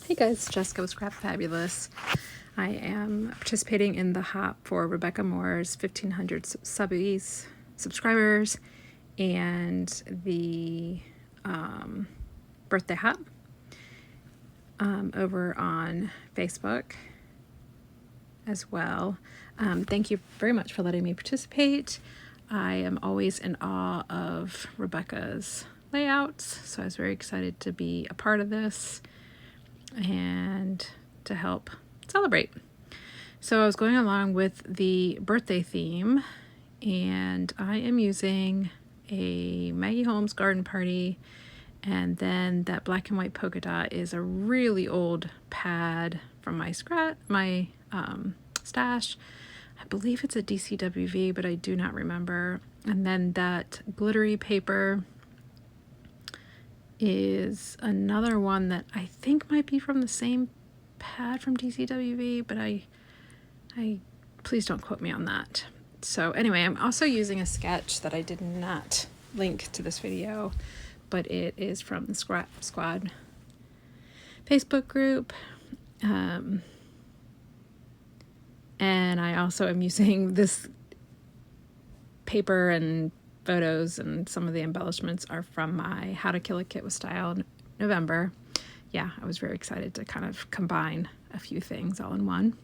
Hey guys, Jessica with Scrap Fabulous. I am participating in the hop for Rebecca Moore's 1,500 subscribers and the birthday hop over on Facebook as well. Thank you very much for letting me participate. I am always in awe of Rebecca's layouts, so I was very excited to be a part of this and to help celebrate. So I was going along with the birthday theme, and I am using a Maggie Holmes garden party, and then that black and white polka dot is a really old pad from my stash. I believe it's a DCWV, but I do not remember. And then that glittery paper is another one that I think might be from the same pad from DCWV, but I please don't quote me on that. So anyway, I'm also using a sketch that I did not link to this video, but it is from the Scrap Squad Facebook group. And I also am using this paper and photos, and some of the embellishments are from my How to Kill a Kit with Style in November. Yeah, I was very excited to kind of combine a few things all in one.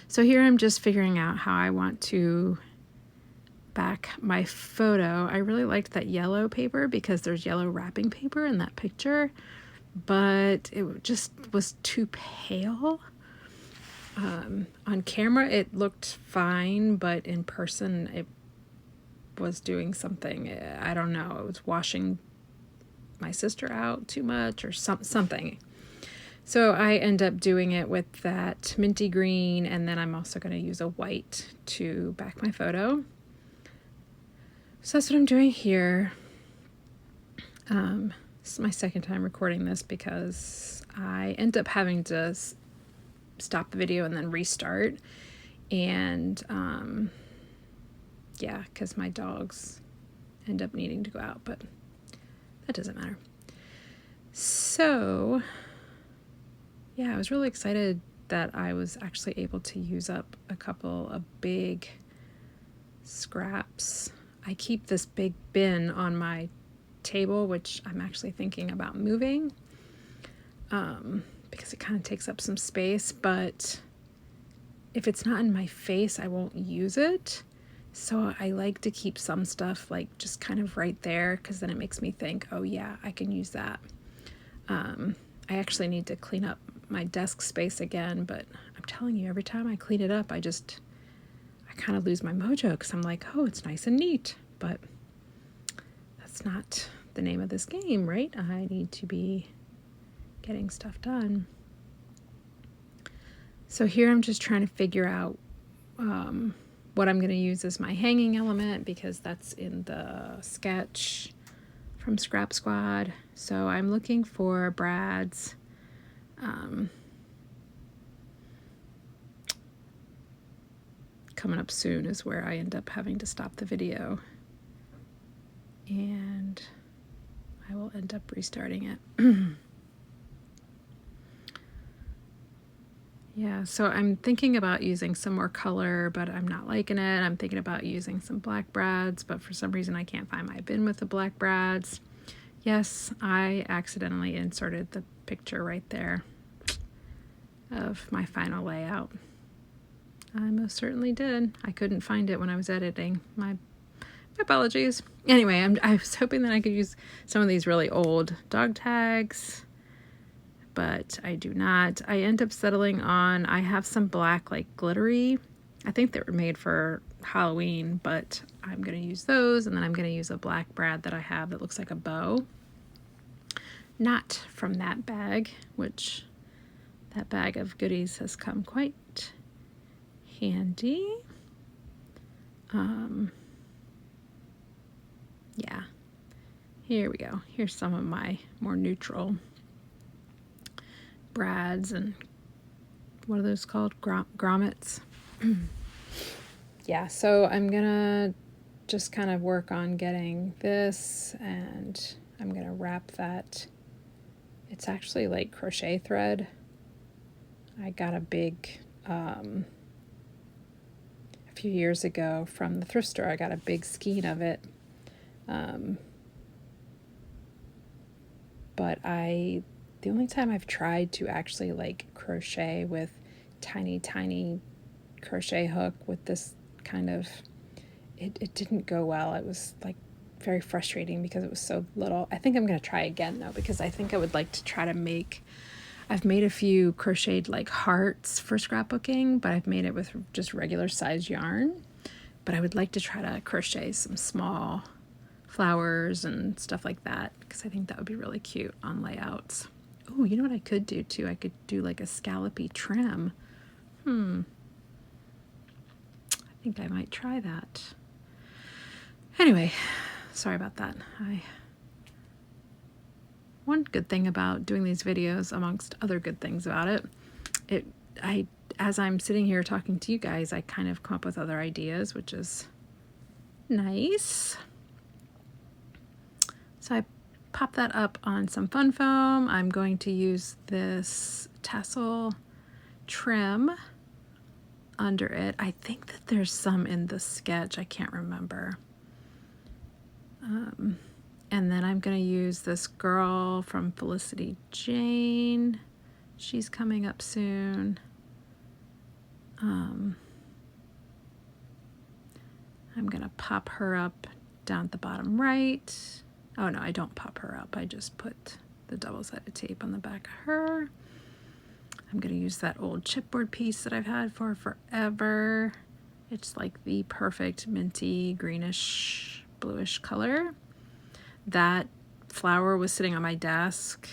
So here I'm just figuring out how I want to back my photo. I really liked that yellow paper because there's yellow wrapping paper in that picture, but it just was too pale. On camera it looked fine, but in person it was doing something. I don't know, it was washing my sister out too much or something. So I end up doing it with that minty green, and then I'm also going to use a white to back my photo. So that's what I'm doing here. This is my second time recording this because I end up having to stop the video and then restart. And yeah, because my dogs end up needing to go out, but that doesn't matter. So yeah, I was really excited that I was actually able to use up a couple of big scraps. I keep this big bin on my table, which I'm actually thinking about moving because it kind of takes up some space, but if it's not in my face, I won't use it. So I like to keep some stuff like just kind of right there, because then it makes me think, oh yeah, I can use that. I actually need to clean up my desk space again, but I'm telling you, every time I clean it up, I kind of lose my mojo, because I'm like, oh, it's nice and neat, but that's not the name of this game, right? I need to be getting stuff done. So here I'm just trying to figure out what I'm going to use as my hanging element, because that's in the sketch from Scrap Squad. So I'm looking for brads. Coming up soon is where I end up having to stop the video, and I will end up restarting it. Yeah, so I'm thinking about using some more color, but I'm not liking it. I'm thinking about using some black brads, but for some reason I can't find my bin with the black brads. Yes, I accidentally inserted the picture right there of my final layout. I most certainly did. I couldn't find it when I was editing. My apologies. Anyway, I was hoping that I could use some of these really old dog tags, but I do not. I end up settling on, I have some black like glittery. I think they were made for Halloween, but I'm going to use those, and then I'm going to use a black brad that I have that looks like a bow. Not from that bag, which that bag of goodies has come quite handy. Yeah, here we go. Here's some of my more neutral brads, and what are those called? Grommets. Yeah, so I'm gonna just kind of work on getting this, and I'm gonna wrap that It's actually like crochet thread. I got a big, a few years ago from the thrift store. I got a big skein of it. But the only time I've tried to actually like crochet with tiny crochet hook with this kind of, it didn't go well. It was like very frustrating because it was so little. I think I'm going to try again though, because I think I would like to try to make, I've made a few crocheted like hearts for scrapbooking, but I've made it with just regular size yarn. But I would like to try to crochet some small flowers and stuff like that, because I think that would be really cute on layouts. Oh, you know what I could do too? I could do like a scallopy trim. I think I might try that. Anyway, sorry about that. One good thing about doing these videos, amongst other good things about it, as I'm sitting here talking to you guys, I kind of come up with other ideas, which is nice. So I pop that up on some fun foam. I'm going to use this tassel trim under it. I think that there's some in the sketch. I can't remember. And then I'm going to use this girl from Felicity Jane. She's coming up soon. I'm going to pop her up down at the bottom right. Oh no, I don't pop her up. I just put the double-sided tape on the back of her. I'm going to use that old chipboard piece that I've had for forever. It's like the perfect minty greenish bluish color. That flower was sitting on my desk,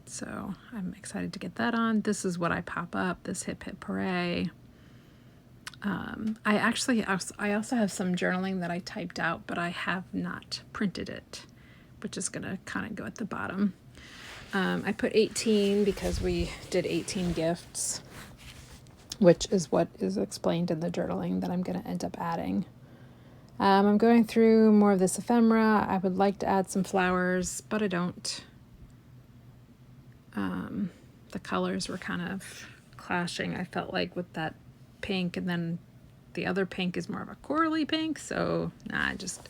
so I'm excited to get that on. This is what I pop up, this Hip Hip Hooray. I also have some journaling that I typed out, but I have not printed it, which is gonna kind of go at the bottom. I put 18 because we did 18 gifts, which is what is explained in the journaling that I'm gonna end up adding. I'm going through more of this ephemera. I would like to add some flowers, but I don't. The colors were kind of clashing, I felt like, with that pink, and then the other pink is more of a corally pink, so I just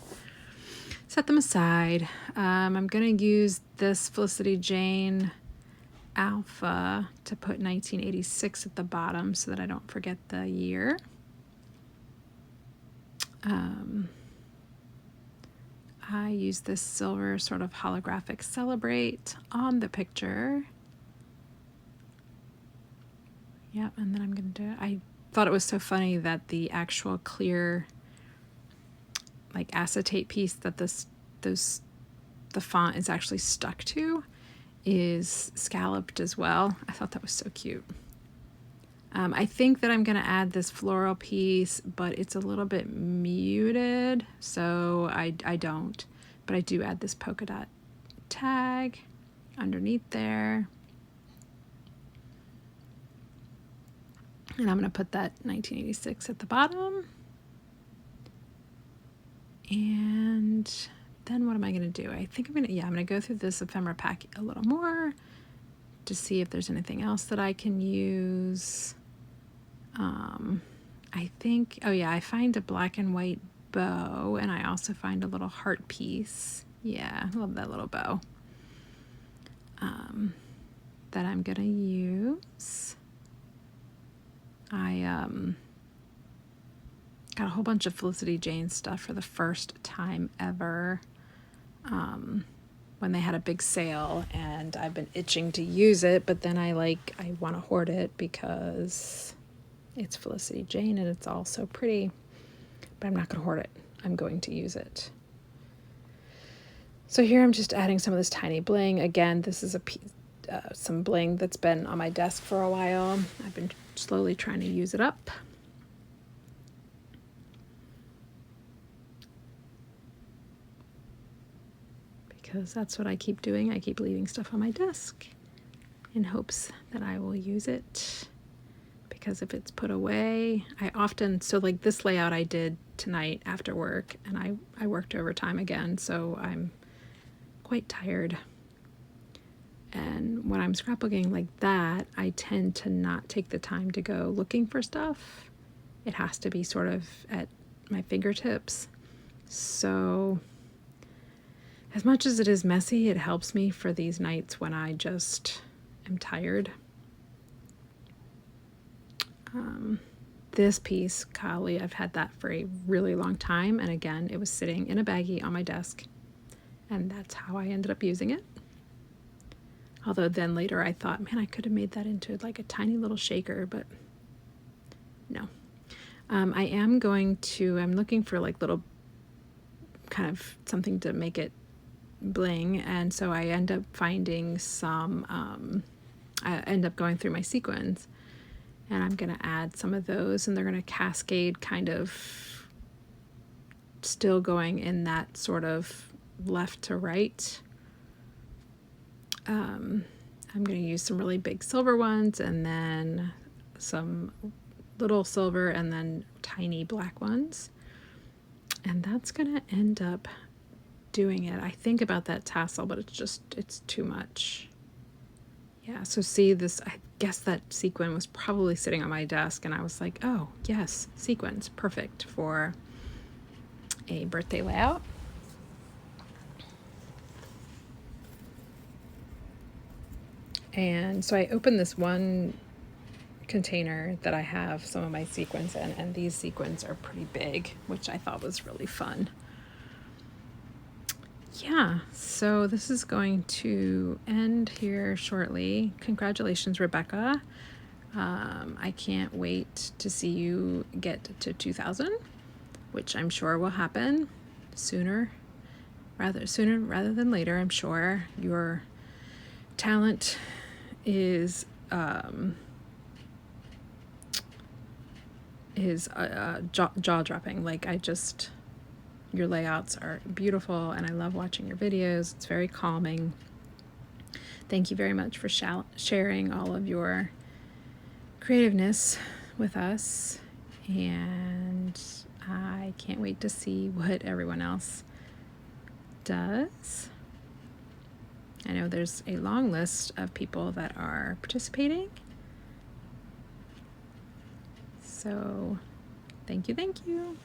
set them aside. I'm going to use this Felicity Jane Alpha to put 1986 at the bottom so that I don't forget the year. I use this silver sort of holographic Celebrate on the picture. Yep, and then I'm going to do it. I thought it was so funny that the actual clear like acetate piece that the font is actually stuck to is scalloped as well. I thought that was so cute. I think that I'm going to add this floral piece, but it's a little bit muted, so I don't. But I do add this polka dot tag underneath there. And I'm going to put that 1986 at the bottom. And then what am I going to do? I think I'm going to go through this ephemera pack a little more to see if there's anything else that I can use. I think, I find a black and white bow, and I also find a little heart piece. Yeah, I love that little bow. That I'm going to use. I got a whole bunch of Felicity Jane stuff for the first time ever when they had a big sale, and I've been itching to use it, but then I want to hoard it because it's Felicity Jane and it's all so pretty, but I'm not going to hoard it. I'm going to use it. So here I'm just adding some of this tiny bling. Again, this is some bling that's been on my desk for a while. I've been slowly trying to use it up. Because that's what I keep doing. I keep leaving stuff on my desk in hopes that I will use it. Because if it's put away, so like this layout I did tonight after work, and I worked overtime again, so I'm quite tired. And when I'm scrapbooking like that, I tend to not take the time to go looking for stuff. It has to be sort of at my fingertips. So as much as it is messy, it helps me for these nights when I just am tired. This piece, golly, I've had that for a really long time. And again, it was sitting in a baggie on my desk. And that's how I ended up using it. Although then later I thought, man, I could have made that into like a tiny little shaker, but no. I am I'm looking for like little kind of something to make it bling. And so I end up finding I end up going through my sequins. And I'm going to add some of those, and they're going to cascade, kind of still going in that sort of left to right. I'm going to use some really big silver ones, and then some little silver, and then tiny black ones. And that's going to end up doing it. I think about that tassel, but it's too much. Yeah, so see this, I guess that sequin was probably sitting on my desk, and I was like, oh, yes, sequins, perfect for a birthday layout. And so I opened this one container that I have some of my sequins in, and these sequins are pretty big, which I thought was really fun. Yeah, so this is going to end here shortly. Congratulations, Rebecca. I can't wait to see you get to 2,000, which I'm sure will happen sooner rather than later. I'm sure your talent is jaw-dropping. Like, your layouts are beautiful, and I love watching your videos. It's very calming. Thank you very much for sharing all of your creativeness with us, and I can't wait to see what everyone else does. I know there's a long list of people that are participating, so thank you.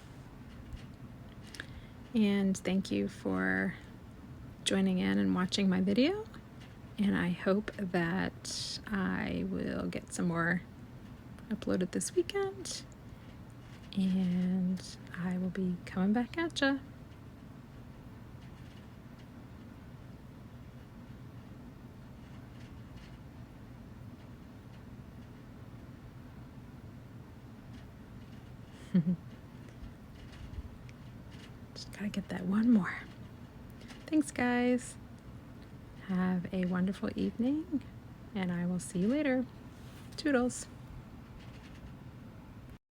And thank you for joining in and watching my video. And I hope that I will get some more uploaded this weekend. And I will be coming back at ya. Just gotta get that one more. Thanks, guys. Have a wonderful evening, and I will see you later. Toodles.